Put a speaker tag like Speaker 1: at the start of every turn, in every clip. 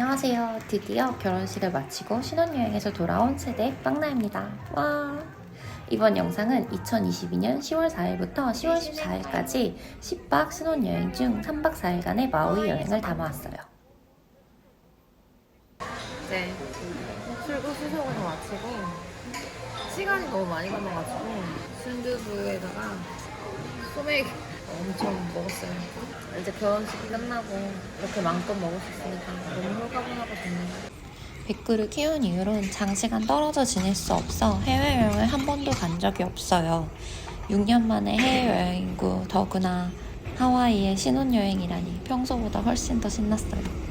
Speaker 1: 안녕하세요. 드디어 결혼식을 마치고 신혼여행에서 돌아온 세대 빵나입니다. 와! 이번 영상은 2022년 10월 4일부터 10월 14일까지 10박 신혼여행 중 3박 4일간의 마우이 여행을 담아왔어요. 네, 출국 수속을 다 마치고 시간이 너무 많이 남아가지고 순두부에다가 소맥 엄청 먹었어요. 이제 결혼식이 끝나고 이렇게 마음껏 먹을 수 있으니까 너무 홀가분하고 좋네요. 백구를 키운 이후로는 장시간 떨어져 지낼 수 없어 해외여행을 한 번도 간 적이 없어요. 6년 만에 해외여행이고 더구나 하와이의 신혼여행이라니 평소보다 훨씬 더 신났어요.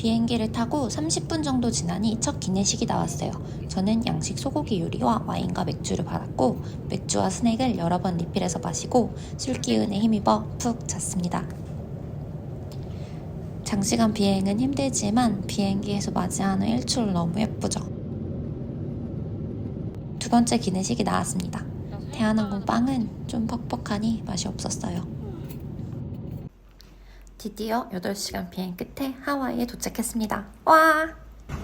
Speaker 1: 비행기를 타고 30분 정도 지나니 첫 기내식이 나왔어요. 저는 양식 소고기 요리와 와인과 맥주를 받았고 맥주와 스낵을 여러 번 리필해서 마시고 술 기운에 힘입어 푹 잤습니다. 장시간 비행은 힘들지만 비행기에서 맞이하는 일출은 너무 예쁘죠. 두 번째 기내식이 나왔습니다. 대한항공 빵은 좀 퍽퍽하니 맛이 없었어요. 드디어 8시간 비행 끝에 하와이에 도착했습니다. 와!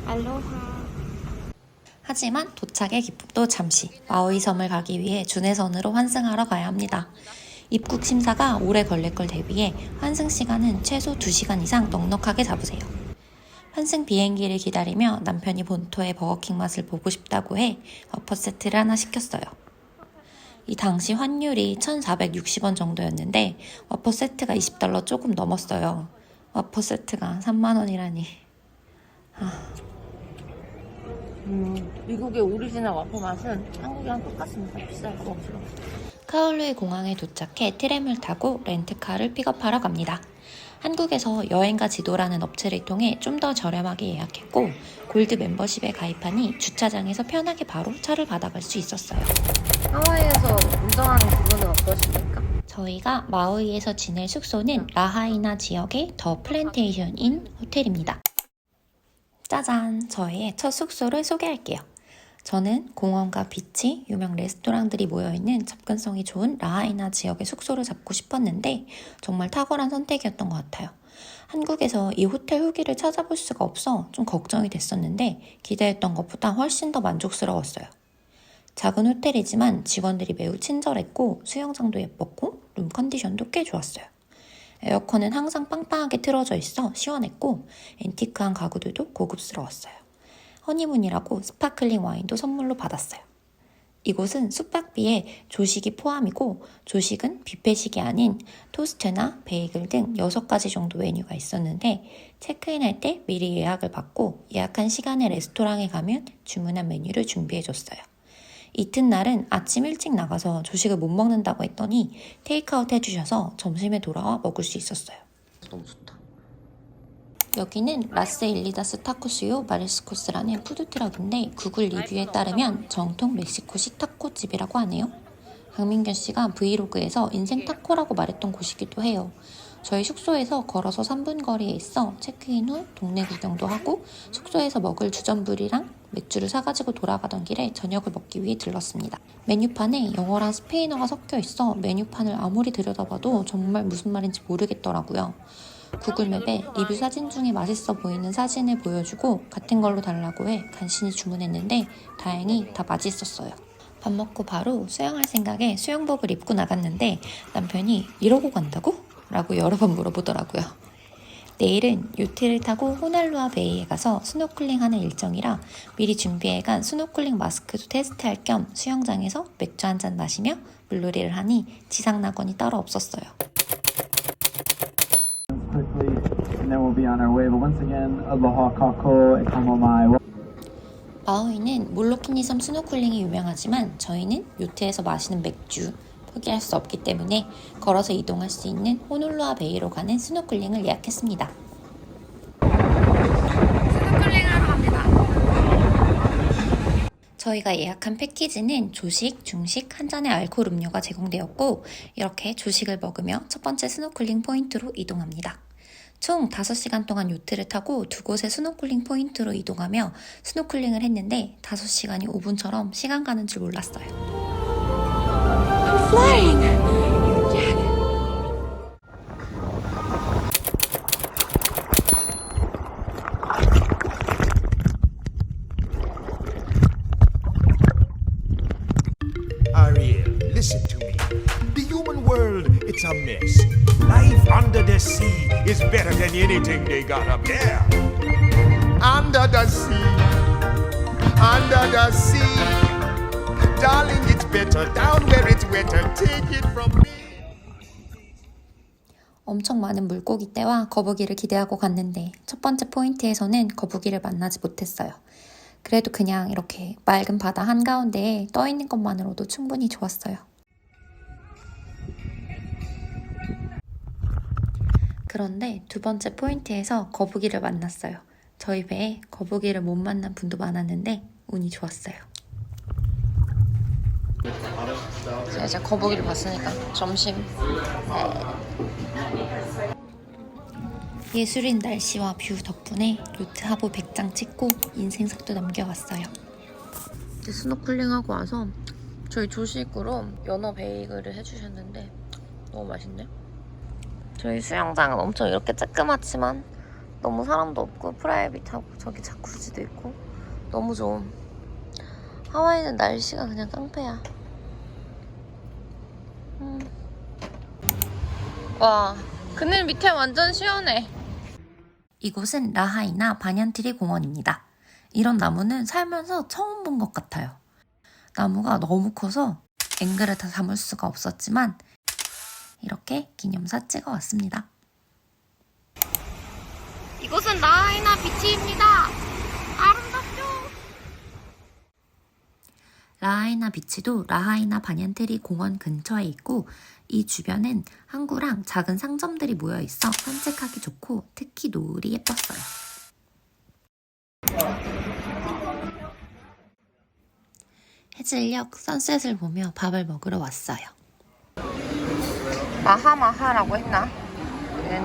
Speaker 1: 알로하! 하지만 도착의 기쁨도 잠시. 마우이 섬을 가기 위해 주내선으로 환승하러 가야 합니다. 입국 심사가 오래 걸릴 걸 대비해 환승 시간은 최소 2시간 이상 넉넉하게 잡으세요. 환승 비행기를 기다리며 남편이 본토의 버거킹 맛을 보고 싶다고 해 워퍼 세트를 하나 시켰어요. 이 당시 환율이 1,460원 정도였는데 와퍼 세트가 $20 조금 넘었어요. 와퍼 세트가 3만원이라니. 미국의 오리지널 와퍼 맛은 한국이랑 똑같습니다. 비쌀 거 없어요. 카울루이 공항에 도착해 트램을 타고 렌트카를 픽업하러 갑니다. 한국에서 여행가 지도라는 업체를 통해 좀 더 저렴하게 예약했고 골드 멤버십에 가입하니 주차장에서 편하게 바로 차를 받아갈 수 있었어요. 하와이에서 운전하는 기분은 어떠십니까? 저희가 마우이에서 지낼 숙소는 라하이나 지역의 더 플랜테이션 인 호텔입니다. 짜잔! 저의 첫 숙소를 소개할게요. 저는 공원과 비치, 유명 레스토랑들이 모여있는 접근성이 좋은 라하이나 지역의 숙소를 잡고 싶었는데 정말 탁월한 선택이었던 것 같아요. 한국에서 이 호텔 후기를 찾아볼 수가 없어 좀 걱정이 됐었는데 기대했던 것보다 훨씬 더 만족스러웠어요. 작은 호텔이지만 직원들이 매우 친절했고 수영장도 예뻤고 룸 컨디션도 꽤 좋았어요. 에어컨은 항상 빵빵하게 틀어져 있어 시원했고 앤티크한 가구들도 고급스러웠어요. 허니문이라고 스파클링 와인도 선물로 받았어요. 이곳은 숙박비에 조식이 포함이고 조식은 뷔페식이 아닌 토스트나 베이글 등 6가지 정도 메뉴가 있었는데 체크인할 때 미리 예약을 받고 예약한 시간에 레스토랑에 가면 주문한 메뉴를 준비해줬어요. 이튿날은 아침 일찍 나가서 조식을 못 먹는다고 했더니 테이크아웃 해주셔서 점심에 돌아와 먹을 수 있었어요. 너무 좋다. 여기는 라스 일리다스 타코스요 마리스코스라는 푸드트럭인데 구글 리뷰에 따르면 정통 멕시코식 타코집이라고 하네요. 강민균 씨가 브이로그에서 인생 타코라고 말했던 곳이기도 해요. 저희 숙소에서 걸어서 3분 거리에 있어 체크인 후 동네 구경도 하고 숙소에서 먹을 주전부리랑 맥주를 사가지고 돌아가던 길에 저녁을 먹기 위해 들렀습니다. 메뉴판에 영어랑 스페인어가 섞여 있어 메뉴판을 아무리 들여다봐도 정말 무슨 말인지 모르겠더라고요. 구글맵에 리뷰 사진 중에 맛있어 보이는 사진을 보여주고 같은 걸로 달라고 해 간신히 주문했는데 다행히 다 맛있었어요. 밥 먹고 바로 수영할 생각에 수영복을 입고 나갔는데 남편이 이러고 간다고? 라고 여러 번 물어보더라고요. 내일은 요트를 타고 호날루아 베이에 가서 스노클링하는 일정이라 미리 준비해간 스노클링 마스크도 테스트할 겸 수영장에서 맥주 한잔 마시며 물놀이를 하니 지상낙원이 따로 없었어요. 마우이는 몰로키니 섬 스노클링이 유명하지만 저희는 요트에서 마시는 맥주 포기할 수 없기 때문에 걸어서 이동할 수 있는 호놀루아 베이로 가는 스노클링을 예약했습니다. 스노클링 하러 갑니다. 저희가 예약한 패키지는 조식, 중식, 한 잔의 알코올 음료가 제공되었고 이렇게 조식을 먹으며 첫 번째 스노클링 포인트로 이동합니다. 총 5시간 동안 요트를 타고 두 곳의 스노클링 포인트로 이동하며 스노클링을 했는데 5시간이 5분처럼 시간 가는 줄 몰랐어요. I'm flying!
Speaker 2: is better than anything they got up there. Under the sea, under the sea. Darling, it's better down where it's wetter. Take it from me.
Speaker 1: 엄청 많은 물고기 떼와 거북이를 기대하고 갔는데 첫 번째 포인트에서는 거북이를 만나지 못했어요. 그래도 그냥 이렇게 맑은 바다 한가운데에 떠 있는 것만으로도 충분히 좋았어요. 그런데 두 번째 포인트에서 거북이를 만났어요. 저희 배에 거북이를 못 만난 분도 많았는데 운이 좋았어요. 제가 이제 거북이를 봤으니까 점심. 예술인 날씨와 뷰 덕분에 요트 하부 100장 찍고 인생석도 남겨왔어요. 이제 스노클링하고 와서 저희 조식으로 연어 베이글을 해주셨는데 너무 맛있네. 저희 수영장은 엄청 이렇게 쬐끄맣지만 너무 사람도 없고 프라이빗하고 저기 자쿠지도 있고 너무 좋음. 하와이는 날씨가 그냥 깡패야. 와, 그늘 밑에 완전 시원해. 이곳은 라하이나 바냔트리 공원입니다. 이런 나무는 살면서 처음 본 것 같아요. 나무가 너무 커서 앵글을 다 담을 수가 없었지만 이렇게 기념사 찍어왔습니다. 이곳은 라하이나 비치입니다. 아름답죠? 라하이나 비치도 라하이나 바냔트리 공원 근처에 있고 이 주변엔 항구랑 작은 상점들이 모여 있어 산책하기 좋고 특히 노을이 예뻤어요. 해질녘 선셋을 보며 밥을 먹으러 왔어요. 마하마하라고 했나?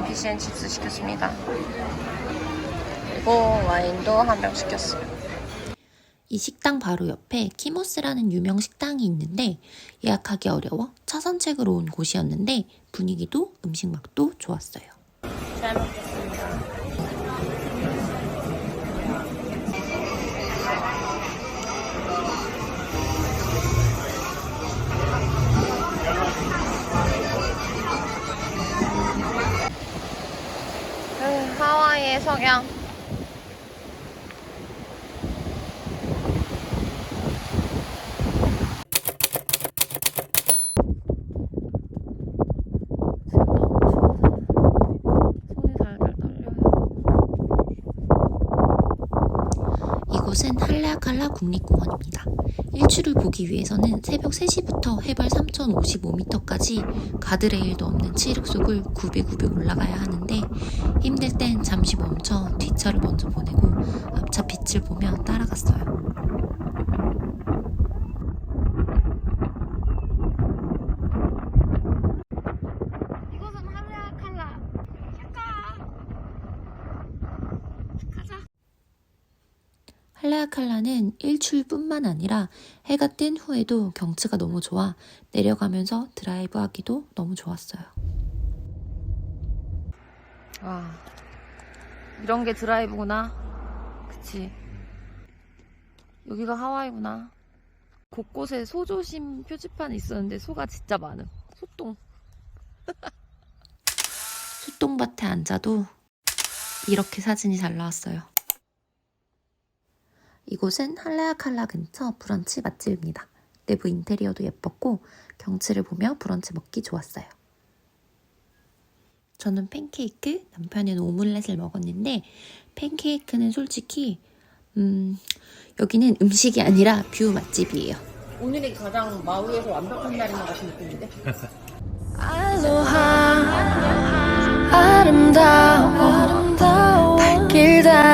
Speaker 1: 피시앤 칩스 시켰습니다. 그리고 와인도 한 병 시켰어요. 이 식당 바로 옆에 키모스라는 유명 식당이 있는데 예약하기 어려워 차선책으로 온 곳이었는데 분위기도 음식 맛도 좋았어요. 잘 먹겠습니다. 하와이의 석양. 이곳은 할레아칼라 국립공원입니다. 일출을 보기 위해서는 새벽 3시부터 해발 3055m까지 가드레일도 없는 칠흑속을 굽이굽이 올라가야 하는데 힘들 땐 잠시 멈춰 뒷차를 먼저 보내고 앞차 빛을 보며 따라갔어요. 이곳은 할레아칼라. 가자. 할레아칼라는 일출뿐만 아니라 해가 뜬 후에도 경치가 너무 좋아 내려가면서 드라이브 하기도 너무 좋았어요. 와, 이런 게 드라이브구나. 그치? 여기가 하와이구나. 곳곳에 소조심 표지판이 있었는데 소가 진짜 많음. 소똥. 소똥밭에 앉아도 이렇게 사진이 잘 나왔어요. 이곳은 할레아칼라 근처 브런치 맛집입니다. 내부 인테리어도 예뻤고 경치를 보며 브런치 먹기 좋았어요. 저는 팬케이크, 남편은 오믈렛을 먹었는데 팬케이크는 솔직히 여기는 음식이 아니라 뷰 맛집이에요.
Speaker 3: 오늘이 가장 마우이에서 완벽한 날인 것 같은 느낌인데?
Speaker 1: 알로하 아름다워 발길 다